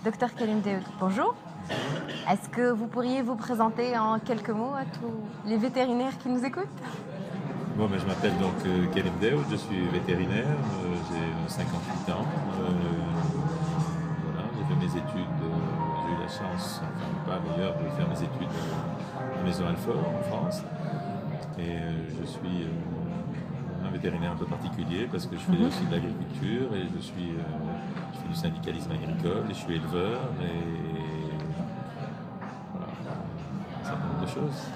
Docteur Karim Daoud, bonjour. Est-ce que vous pourriez vous présenter en quelques mots à tous les vétérinaires qui nous écoutent? Bon, je m'appelle donc Karim Daoud, je suis vétérinaire, j'ai 58 ans. Voilà, j'ai fait mes études, j'ai eu la chance, enfin pas d'ailleurs, de faire mes études à Maison Alfort en France. Et je suis un vétérinaire un peu particulier parce que je fais aussi de l'agriculture et je fais du syndicalisme agricole et je suis éleveur et voilà, un certain nombre de choses.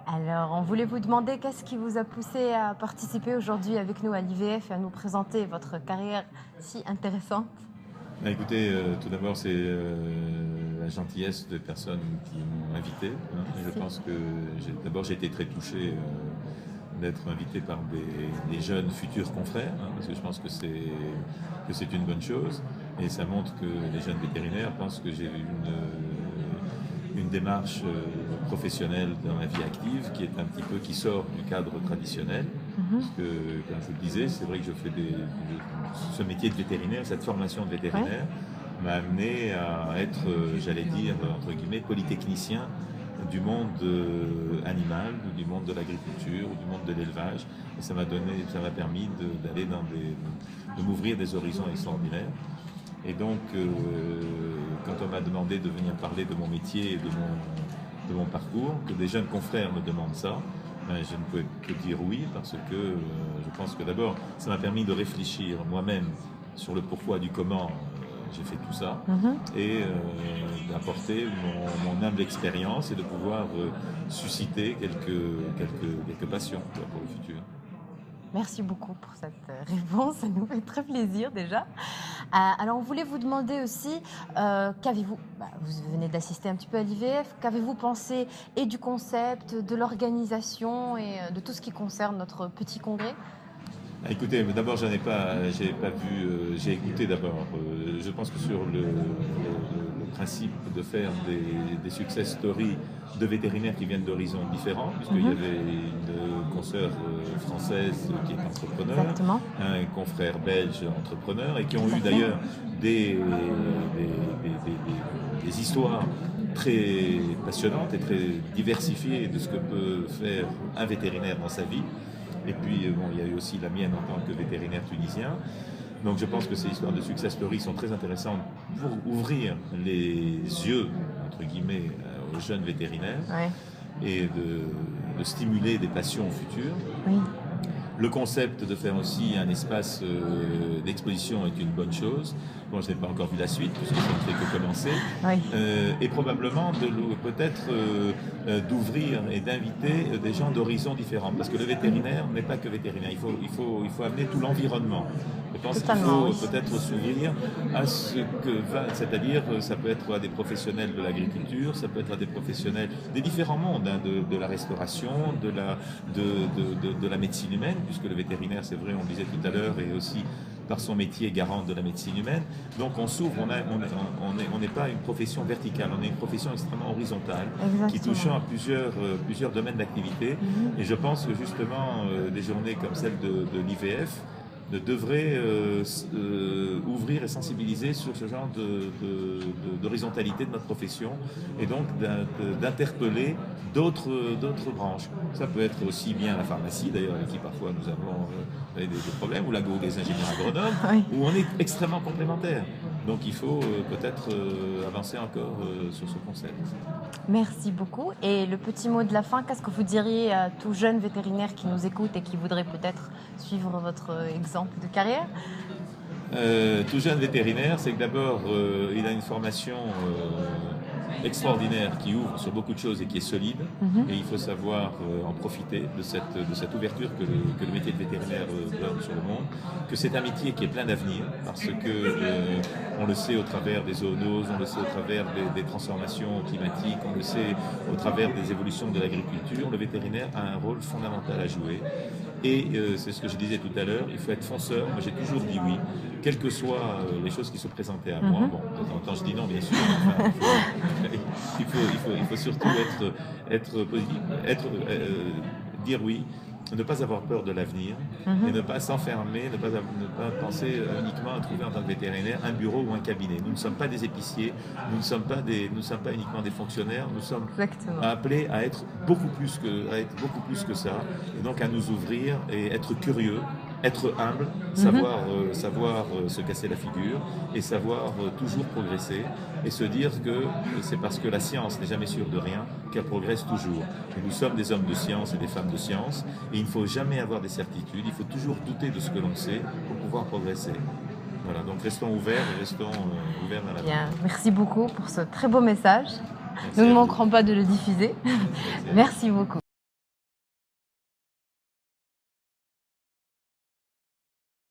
Alors, on voulait vous demander qu'est-ce qui vous a poussé à participer aujourd'hui avec nous à l'IVF et à nous présenter votre carrière si intéressante. Écoutez, tout d'abord, c'est la gentillesse des personnes qui m'ont invité. Je pense que j'ai été très touché d'être invité par des jeunes futurs confrères, parce que je pense que c'est une bonne chose. Et ça montre que les jeunes vétérinaires pensent que j'ai une démarche professionnelle dans la vie active qui sort du cadre traditionnel. Parce que, comme je vous le disais, c'est vrai que je fais ce métier de vétérinaire, cette formation de vétérinaire m'a amené à être, j'allais dire, entre guillemets, polytechnicien du monde animal, du monde de l'agriculture, du monde de l'élevage. Et ça m'a permis de m'ouvrir des horizons extraordinaires. Et donc, quand on m'a demandé de venir parler de mon métier et de mon parcours, que des jeunes confrères me demandent ça, je ne pouvais que dire oui, parce que je pense que d'abord, ça m'a permis de réfléchir moi-même sur le pourquoi du comment j'ai fait tout ça, et d'apporter mon humble expérience et de pouvoir susciter quelques passions pour le futur. Merci beaucoup pour cette réponse, ça nous fait très plaisir déjà. Alors on voulait vous demander aussi, qu'avez-vous, vous venez d'assister un petit peu à l'IVF, qu'avez-vous pensé et du concept, de l'organisation et de tout ce qui concerne notre petit congrès? Écoutez, d'abord, j'ai écouté d'abord. Je pense que sur le principe de faire des success stories de vétérinaires qui viennent d'horizons différents, puisqu'il y avait une consoeur française qui est entrepreneur, un confrère belge entrepreneur, et qui ont eu d'ailleurs des histoires très passionnantes et très diversifiées de ce que peut faire un vétérinaire dans sa vie. Et puis, il y a eu aussi la mienne en tant que vétérinaire tunisien. Donc je pense que ces histoires de success story sont très intéressantes pour ouvrir les yeux, entre guillemets, aux jeunes vétérinaires et de stimuler des passions futures. Le concept de faire aussi un espace d'exposition est une bonne chose. Bon, je n'ai pas encore vu la suite, puisque ça ne fait que commencer. Et probablement peut-être d'ouvrir et d'inviter des gens d'horizons différents. Parce que le vétérinaire n'est pas que vétérinaire. Il faut amener tout l'environnement. Je pense qu'il faut peut-être s'ouvrir à ce que va, c'est-à-dire ça peut être à des professionnels de l'agriculture, ça peut être à des professionnels des différents mondes, de la restauration, de la médecine humaine, puisque le vétérinaire, c'est vrai, on le disait tout à l'heure, est aussi par son métier garant de la médecine humaine. Donc on s'ouvre, on n'est pas une profession verticale, on est une profession extrêmement horizontale, qui touchant à plusieurs domaines d'activité. Et je pense que justement des journées comme celle de l'IVF devrait ouvrir et sensibiliser sur ce genre d'horizontalité de notre profession, et donc d'interpeller d'autres branches. Ça peut être aussi bien la pharmacie, d'ailleurs, avec qui parfois nous avons des problèmes, ou des ingénieurs agronomes, où on est extrêmement complémentaires. Donc il faut peut-être avancer encore sur ce concept. Merci beaucoup. Et le petit mot de la fin, qu'est-ce que vous diriez à tout jeune vétérinaire qui nous écoute et qui voudrait peut-être suivre votre exemple de carrière? Tout jeune vétérinaire, c'est que d'abord, il a une formation extraordinaire qui ouvre sur beaucoup de choses et qui est solide. Et il faut savoir en profiter de cette ouverture que le métier de vétérinaire donne sur le monde. Que c'est un métier qui est plein d'avenir, parce que on le sait au travers des zoonoses, on le sait au travers des transformations climatiques, on le sait au travers des évolutions de l'agriculture. Le vétérinaire a un rôle fondamental à jouer. Et c'est ce que je disais tout à l'heure, il faut être fonceur. Moi, j'ai toujours dit oui, quelles que soient les choses qui se présentaient à moi. Bon, de temps en temps, je dis non, bien sûr. Enfin, il faut surtout être positif, dire oui, ne pas avoir peur de l'avenir et ne pas s'enfermer, ne pas penser uniquement à trouver en tant que vétérinaire un bureau ou un cabinet. Nous ne sommes pas des épiciers, nous ne sommes pas uniquement des fonctionnaires, nous sommes appelés à être beaucoup plus que ça, et donc à nous ouvrir et être curieux, être humble, savoir se casser la figure et savoir toujours progresser et se dire que c'est parce que la science n'est jamais sûre de rien qu'elle progresse toujours. Et nous sommes des hommes de science et des femmes de science et il ne faut jamais avoir des certitudes, il faut toujours douter de ce que l'on sait pour pouvoir progresser. Voilà, donc restons ouverts et restons ouverts à la vie. Bien, merci beaucoup pour ce très beau message. Merci Nous ne à vous. manquerons pas de le diffuser. Merci beaucoup.